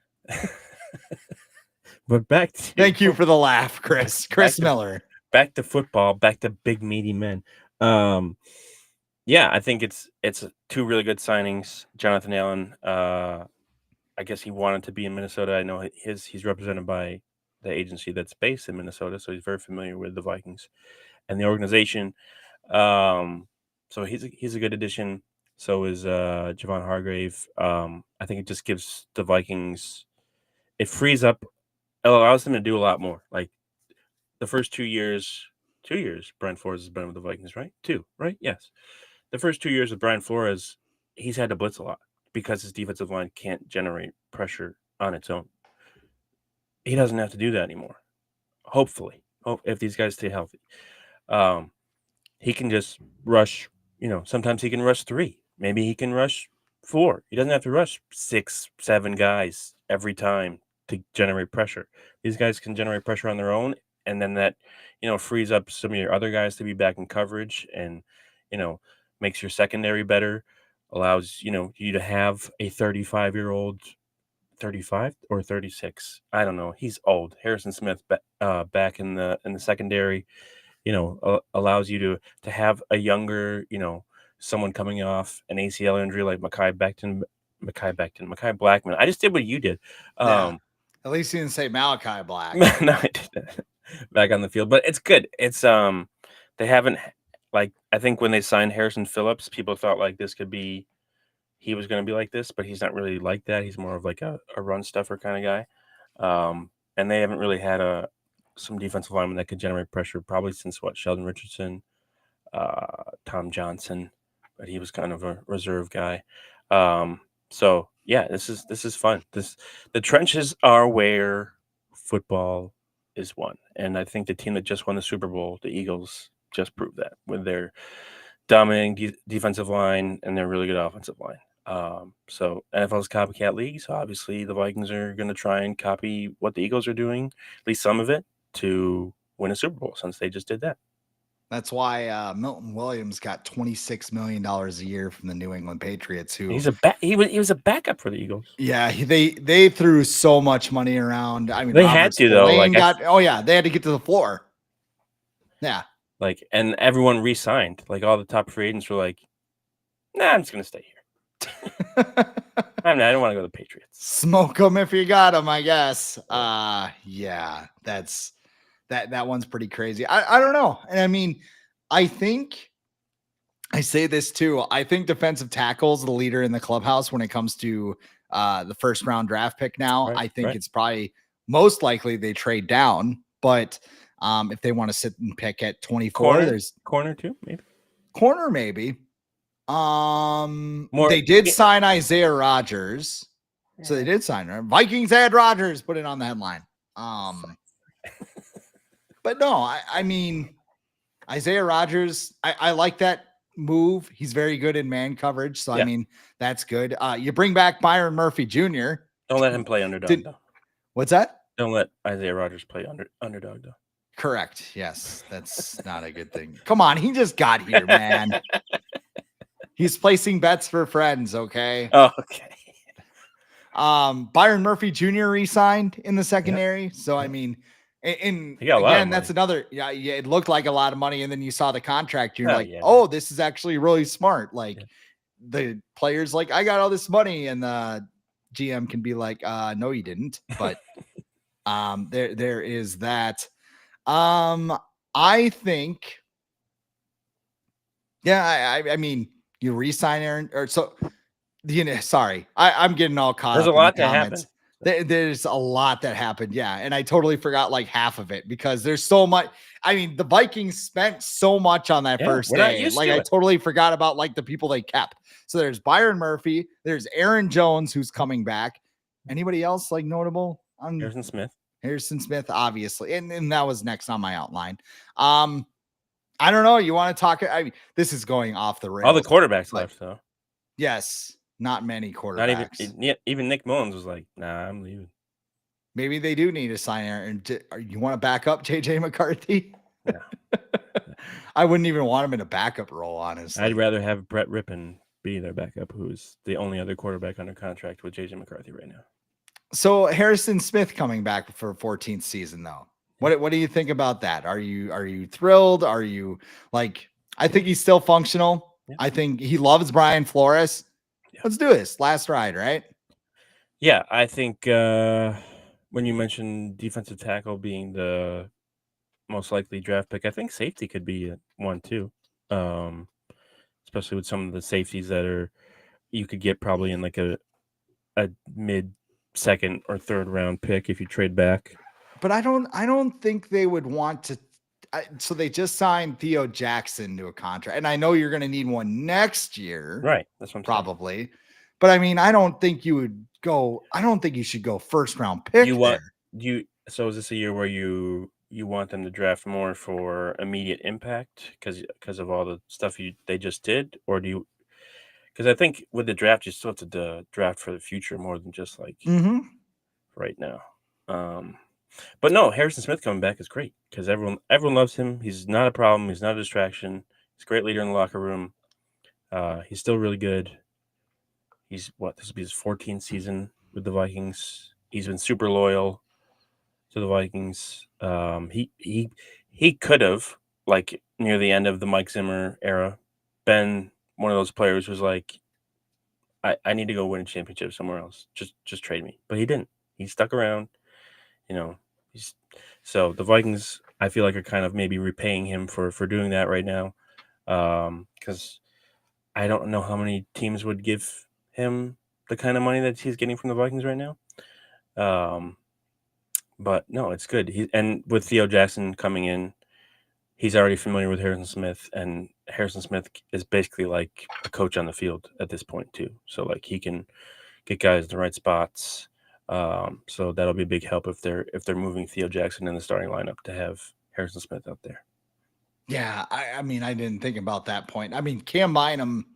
But back to thank you for the laugh, Chris Miller. Back to football, back to big meaty men. I think it's two really good signings. Jonathan Allen, I guess he wanted to be in Minnesota. I know he's represented by the agency that's based in Minnesota, so he's very familiar with the Vikings and the organization. So he's a good addition. So is Javon Hargrave. I think it just gives the Vikings, it frees up, it allows them to do a lot more. The first 2 years, Brian Flores has been with the Vikings, right? 2, right? Yes. The first 2 years of Brian Flores, he's had to blitz a lot because his defensive line can't generate pressure on its own. He doesn't have to do that anymore. Hopefully, if these guys stay healthy. He can just rush. Sometimes he can rush 3. Maybe he can rush 4. He doesn't have to rush 6, 7 guys every time to generate pressure. These guys can generate pressure on their own, and then that frees up some of your other guys to be back in coverage, and makes your secondary better, allows you to have a 35-year-old, 35 or 36, I don't know, he's old, Harrison Smith back in the secondary, allows you to have a younger, someone coming off an ACL injury like Mekhi Blackman. I just did what you did. Yeah. At least you didn't say Malachi Black. No, I did that. Back on the field, but it's good. It's they haven't, like, I think when they signed Harrison Phillips, people thought like he was going to be like this, but he's not really like that. He's more of like a run stuffer kind of guy. And they haven't really had some defensive lineman that could generate pressure probably since Sheldon Richardson, Tom Johnson, but he was kind of a reserve guy. So yeah, this is fun. The trenches are where football is won, and I think the team that just won the Super Bowl, the Eagles, just proved that with their dominating defensive line and their really good offensive line. So NFL's copycat league, so obviously the Vikings are going to try and copy what the Eagles are doing, at least some of it, to win a Super Bowl, since they just did that. That's why Milton Williams got $26 million a year from the New England Patriots. Who he was a backup for the Eagles. Yeah, they threw so much money around. I mean, they had to though. Like they had to get to the floor. Yeah, like, and everyone re-signed. Like all the top free agents were like, "Nah, I'm just gonna stay here. I don't want to go to the Patriots. Smoke them if you got them, I guess." Yeah, that one's pretty crazy. I don't know. And I mean, I think I say this too. I think defensive tackle is the leader in the clubhouse when it comes to the first round draft pick now. Right, I think it's probably most likely they trade down, but if they want to sit and pick at 24, there's corner too, maybe. Corner, maybe. They did sign Isaiah Rodgers. So they did sign her. Vikings had Rodgers, put it on the headline. But no, I mean, Isaiah Rodgers, I like that move. He's very good in man coverage. So, I mean, that's good. You bring back Byron Murphy Jr. Don't let him play underdog, though. What's that? Don't let Isaiah Rodgers play underdog, though. Correct. Yes, that's not a good thing. Come on. He just got here, man. He's placing bets for friends. Okay. Oh, okay. Byron Murphy Jr. re-signed in the secondary. So, I mean, and again, that's another, it looked like a lot of money. And then you saw the contract. You're oh, this is actually really smart. Like the players, like, I got all this money, and the GM can be like, no, you didn't. But there is that. I think, I mean, you re-sign Aaron, or so, sorry, I'm getting all caught up. There's a lot that happened. There's a lot that happened. Yeah. And I totally forgot like half of it because there's so much. I mean, the Vikings spent so much on that first day. Like I totally forgot about like the people they kept. So there's Byron Murphy, there's Aaron Jones, who's coming back. Anybody else like notable? Harrison Smith, obviously. And that was next on my outline. I don't know. You want to talk? I mean, this is going off the rails. All the quarterbacks left, though. Yes. Not many quarterbacks. Not even Nick Mullins was like, nah, I'm leaving. Maybe they do need to sign Aaron. You want to back up JJ McCarthy? No. I wouldn't even want him in a backup role, honestly. I'd rather have Brett Rippon be their backup, who's the only other quarterback under contract with JJ McCarthy right now. So Harrison Smith coming back for 14th season, though. What do you think about that? Are you thrilled? Are you like, I think he's still functional. Yeah. I think he loves Brian Flores. Yeah. Let's do this. Last ride, right? Yeah, I think when you mentioned defensive tackle being the most likely draft pick, I think safety could be one too. Especially with some of the safeties that you could get probably in like a mid second or third round pick if you trade back. But I don't think they would want to. So they just signed Theo Jackson to a contract, and I know you're going to need one next year, right? That's what I'm probably. Saying. But I mean, I don't think you would go. I don't think you should go first round pick. So is this a year where you want them to draft more for immediate impact because of all the stuff they just did, or do you? Because I think with the draft, you still have to draft for the future more than just like right now. But no, Harrison Smith coming back is great because everyone loves him. He's not a problem. He's not a distraction. He's a great leader in the locker room. He's still really good. This will be his 14th season with the Vikings. He's been super loyal to the Vikings. He could have, like near the end of the Mike Zimmer era, been one of those players who's like, I need to go win a championship somewhere else. Just trade me. But he didn't. He stuck around. So the Vikings, I feel like, are kind of maybe repaying him for doing that right now, because I don't know how many teams would give him the kind of money that he's getting from the Vikings right now. But no, it's good. And with Theo Jackson coming in, he's already familiar with Harrison Smith, and Harrison Smith is basically like a coach on the field at this point too. So like he can get guys in the right spots. So that'll be a big help if they're moving Theo Jackson in the starting lineup to have Harrison Smith out there. Yeah, I mean, I didn't think about that point. I mean, Cam Bynum,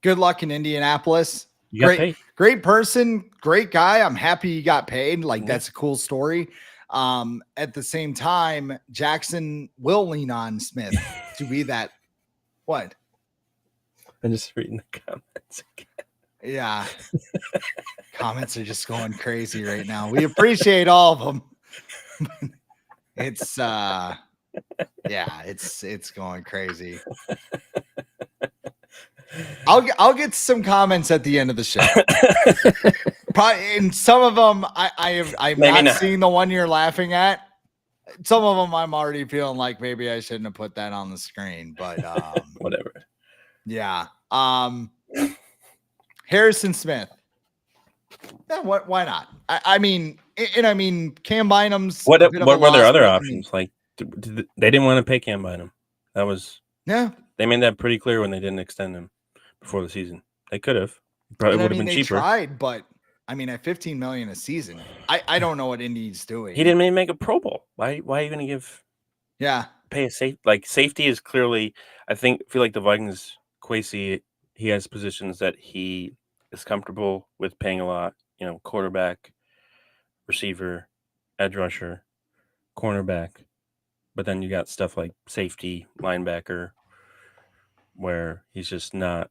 good luck in Indianapolis. Great person, great guy. I'm happy he got paid. Like, that's a cool story. At the same time, Jackson will lean on Smith to be that. What? I'm just reading the comments again. Yeah. Comments are just going crazy right now. We appreciate all of them. It's it's going crazy. I'll get some comments at the end of the show. Probably, and some of them I'm not seeing the one you're laughing at. Some of them I'm already feeling like maybe I shouldn't have put that on the screen, but whatever. Yeah. Harrison Smith. Yeah, why not? I mean, Cam Bynum's. What were their other options? Like, they didn't want to pay Cam Bynum. That was They made that pretty clear when they didn't extend him before the season. They could have. Probably would have been cheaper. They tried, but I mean, at $15 million a season, I don't know what Indy's doing. He didn't even make a Pro Bowl. Why are you going to give? Yeah, pay a safe like safety is clearly. I feel like the Vikings, Kwesi, he has positions that he is comfortable with paying a lot. Quarterback, receiver, edge rusher, cornerback. But then you got stuff like safety, linebacker, where he's not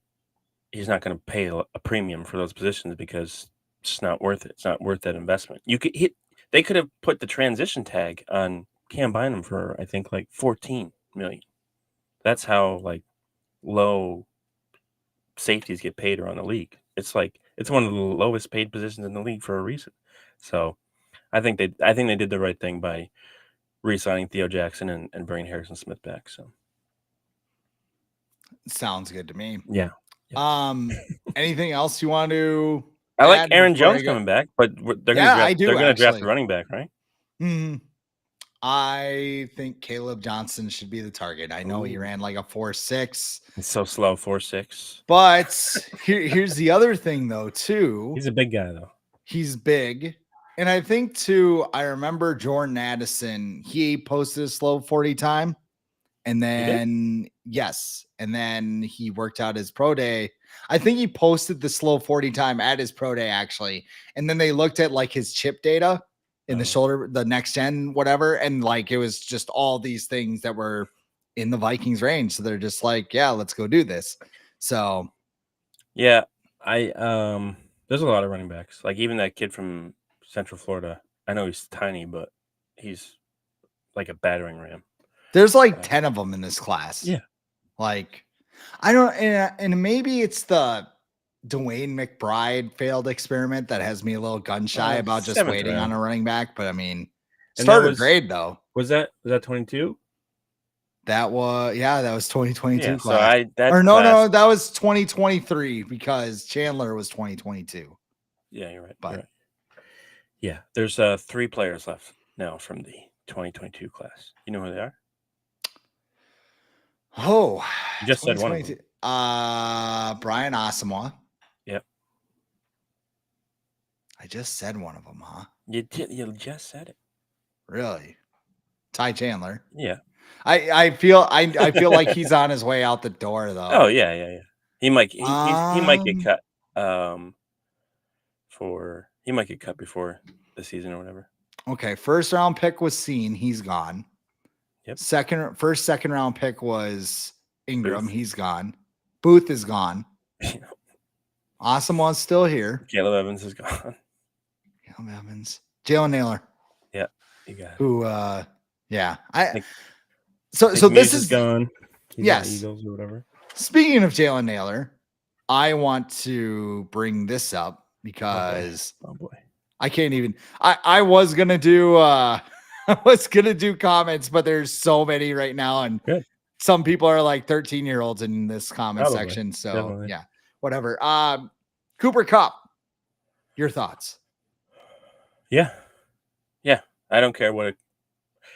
going to pay a premium for those positions because it's just not worth it. It's not worth that investment. They could have put the transition tag on Cam Bynum for, I think, like $14 million. That's how like low safeties get paid around the league. It's one of the lowest paid positions in the league for a reason. So I think they did the right thing by re-signing Theo Jackson and bringing Harrison Smith back. So sounds good to me. Yeah. Anything else you want to? I like Aaron Jones coming back, but they're going to draft a running back, right? Mm-hmm. I think Caleb Johnson should be the target. I know he ran like a 4.6. He's so slow, 4.6. But here's the other thing, though, too. He's a big guy, though. He's big. And I think, too, I remember Jordan Addison, he posted a slow 40 time. And then, and then he worked out his pro day. I think he posted the slow 40 time at his pro day, actually. And then they looked at like his chip data in the shoulder, the next gen, whatever. And like, it was just all these things that were in the Vikings range. So they're just like, yeah, let's go do this. So. Yeah, there's a lot of running backs. Like even that kid from Central Florida. I know he's tiny, but he's like a battering ram. There's like 10 of them in this class. Yeah. Like, I don't, and maybe it's the Dwayne McBride failed experiment that has me a little gun shy about just waiting on a running back. But I mean, starter grade though. Was that 22? That was 2022 class. No, that was 2023 because Chandler was 2022. Yeah, you're right. But yeah, there's 3 players left now from the 2022 class. You know who they are? Oh, you just said one of them. Brian Asamoah. Yep. I just said one of them, huh? You just said it. Really? Ty Chandler. Yeah. I feel like he's on his way out the door though. Oh yeah. He might get cut. He might get cut before the season or whatever. Okay, first round pick was Seen. He's gone. Yep. Second round pick was Ingram. Booth. He's gone. Booth is gone. Asamoah's still here. Caleb Evans is gone. Caleb Evans. Jalen Naylor. Yeah, you got it. Who yeah. So Nick this Muse is gone. He's yes. on Eagles or whatever. Speaking of Jalen Naylor, I want to bring this up because oh boy. I can't even I was gonna do I was gonna do comments, but there's so many right now, and Good. some people are like 13-year-olds in this comment Probably. section. So Definitely. yeah, whatever. Cooper Kupp, your thoughts? Yeah. I don't care what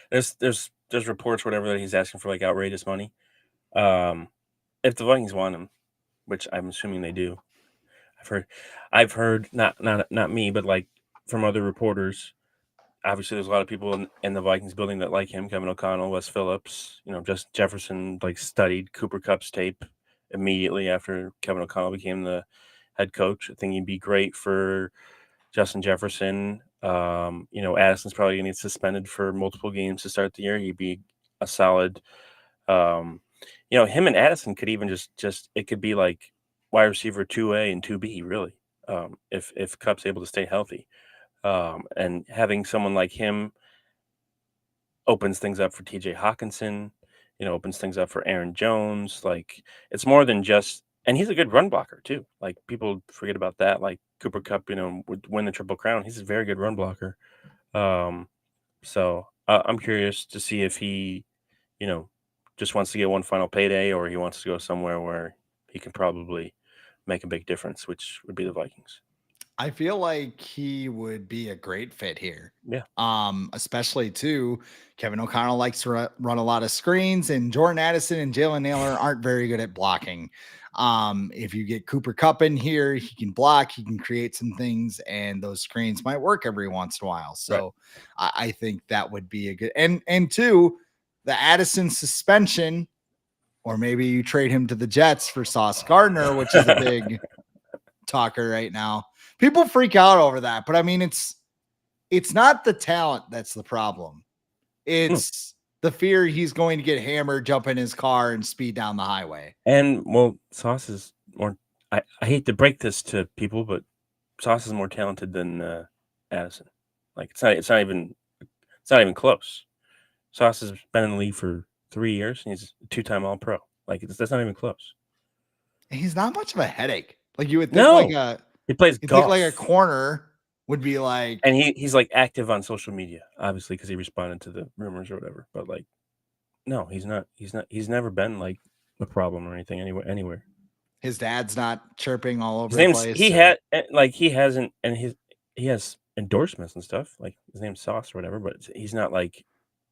there's reports, whatever, that he's asking for like outrageous money. If the Vikings want him, which I'm assuming they do, I've heard not me, but like from other reporters. Obviously, there's a lot of people in the Vikings building that like him. Kevin O'Connell, Wes Phillips, just Jefferson like studied Cooper Kupp's tape immediately after Kevin O'Connell became the head coach. I think he'd be great for Justin Jefferson. Addison's probably going to get suspended for multiple games to start the year. He'd be a solid. Him and Addison could even just it could be like wide receiver 2A and 2B, really, if Kupp's able to stay healthy. And having someone like him opens things up for TJ Hawkinson, opens things up for Aaron Jones. Like, it's more than just, and he's a good run blocker too. Like, people forget about that. Like, Cooper Kupp, would win the Triple Crown. He's a very good run blocker. So I'm curious to see if he, just wants to get one final payday, or he wants to go somewhere where he can probably make a big difference, which would be the Vikings. I feel like he would be a great fit here. Yeah. Especially too, Kevin O'Connell likes to run a lot of screens, and Jordan Addison and Jalen Naylor aren't very good at blocking. If you get Cooper Kupp in here, he can block, he can create some things, and those screens might work every once in a while. So right. I think that would be a good, and two, the Addison suspension, or maybe you trade him to the Jets for Sauce Gardner, which is a big talker right now. People freak out over that, but I mean, it's not the talent that's the problem. It's the fear he's going to get hammered, jump in his car, and speed down the highway. And Sauce is more. I hate to break this to people, but Sauce is more talented than Addison. Like, it's not even close. Sauce has been in the league for 3 years, and he's a 2-time All-Pro. Like, that's not even close. He's not much of a headache. Like, you would think he plays golf. Think like a corner would be like, and he's like active on social media, obviously, because he responded to the rumors or whatever. But like, no, he's not. He's never been like a problem or anything anywhere. His dad's not chirping all over the place. He hasn't, and he has endorsements and stuff. Like, his name's Sauce or whatever, but he's not like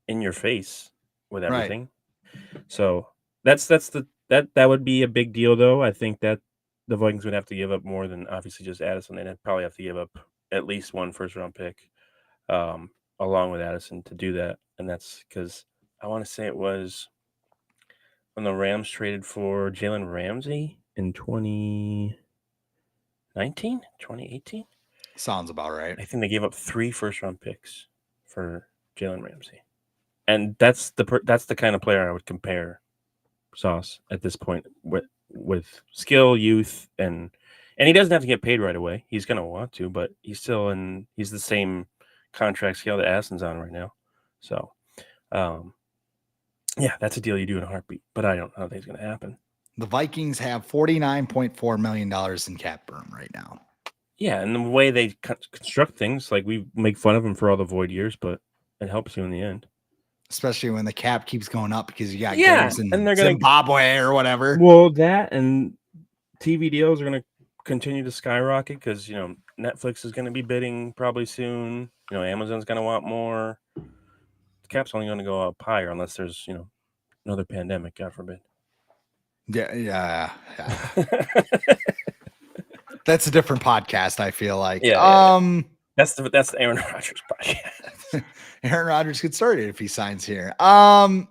in your face with everything. Right. So that would be a big deal, though. I think that the Vikings would have to give up more than obviously just Addison. They'd probably have to give up at least one first-round pick along with Addison to do that. And that's because I want to say it was when the Rams traded for Jalen Ramsey in 2018? Sounds about right. I think they gave up 3 first-round picks for Jalen Ramsey. And that's the kind of player I would compare Sauce at this point with skill, youth, and he doesn't have to get paid right away. He's going to want to, but he's the same contract scale that Addison's on right now. So, that's a deal you do in a heartbeat, but I don't think it's going to happen. The Vikings have $49.4 million in cap room right now. Yeah, and the way they construct things, like, we make fun of them for all the void years, but it helps you in the end. Especially when the cap keeps going up because you got games in and they're Zimbabwe or whatever. Well, that and TV deals are going to continue to skyrocket because, Netflix is going to be bidding probably soon. Amazon's going to want more. The cap's only going to go up higher unless there's, another pandemic, God forbid. Yeah. That's a different podcast, I feel like. Yeah. That's the Aaron Rodgers podcast. Aaron Rodgers could start it if he signs here. All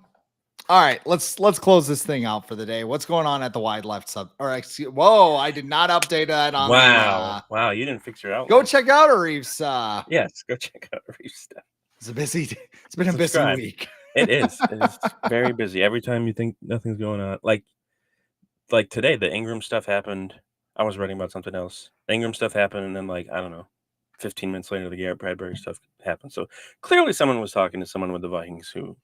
right, let's close this thing out for the day. What's going on at the wide left sub? Whoa, I did not update that on. Wow, you didn't fix your outline. Go check out Arif's. Yes, go check out Arif's stuff. It's been a busy Subscribe. week. It is. It's very busy. Every time you think nothing's going on, like today, the Ingram stuff happened. I was writing about something else. Ingram stuff happened, and then I don't know, 15 minutes later, the Garrett Bradbury stuff happened. So clearly, someone was talking to someone with the Vikings who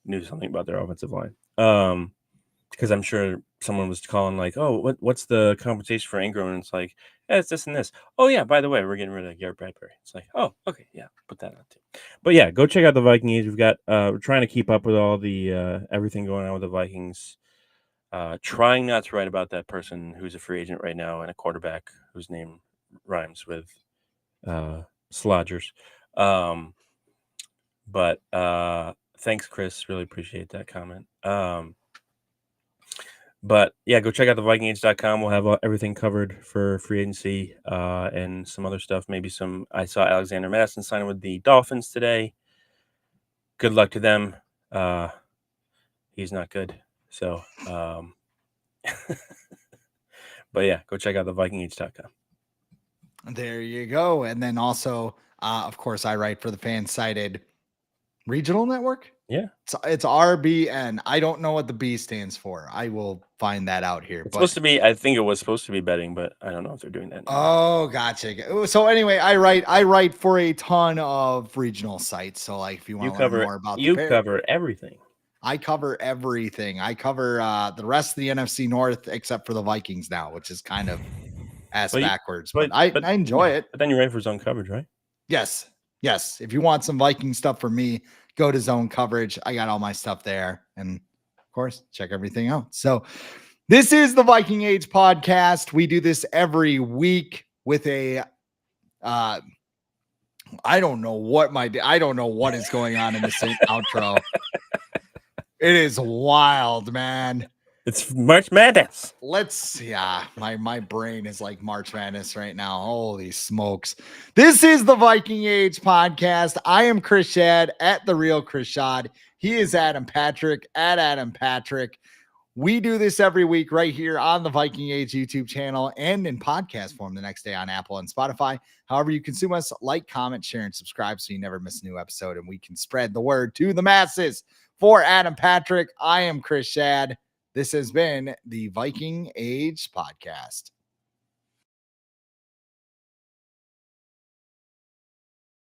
knew something about their offensive line. Because I'm sure someone was calling like, "Oh, what's the compensation for Ingram?" And it's like, "Yeah, it's this and this." Oh yeah, by the way, we're getting rid of Garrett Bradbury. It's like, "Oh, okay, yeah, put that on too." But yeah, go check out the Viking Age. We've got we're trying to keep up with all the everything going on with the Vikings. Trying not to write about that person who's a free agent right now and a quarterback whose name rhymes with Slodgers. But thanks, Chris. Really appreciate that comment. But yeah, go check out the VikingAge.com. We'll have everything covered for free agency and some other stuff. Maybe I saw Alexander Madison signing with the Dolphins today. Good luck to them. He's not good. So, but yeah, go check out the VikingAge.com. There you go. And then also, of course, I write for the fan-sided regional network. Yeah. It's RBN. I don't know what the B stands for. I will find that out here. It's supposed to be, I think it was supposed to be betting, but I don't know if they're doing that anymore. Oh, gotcha. So anyway, I write for a ton of regional sites. So like if you want to learn more about cover everything. I cover everything. I cover the rest of the NFC North except for the Vikings now, which is kind of backwards. But I enjoy it. But then you're ready for zone coverage, right? Yes. If you want some Viking stuff from me, go to Zone Coverage. I got all my stuff there. And of course, check everything out. So this is the Viking Age podcast. We do this every week with a I don't know what is going on in the same outro. It is wild, man. It's March Madness. My brain is like March Madness right now. Holy smokes. This is the Viking Age podcast. I am Chris Schad at The Real Chris Schad. He is Adam Patrick at Adam Patrick. We do this every week right here on the Viking Age YouTube channel and in podcast form the next day on Apple and Spotify. However you consume us, like, comment, share, and subscribe so you never miss a new episode and we can spread the word to the masses. For Adam Patrick, I am Chris Schad. This has been the Viking Age podcast.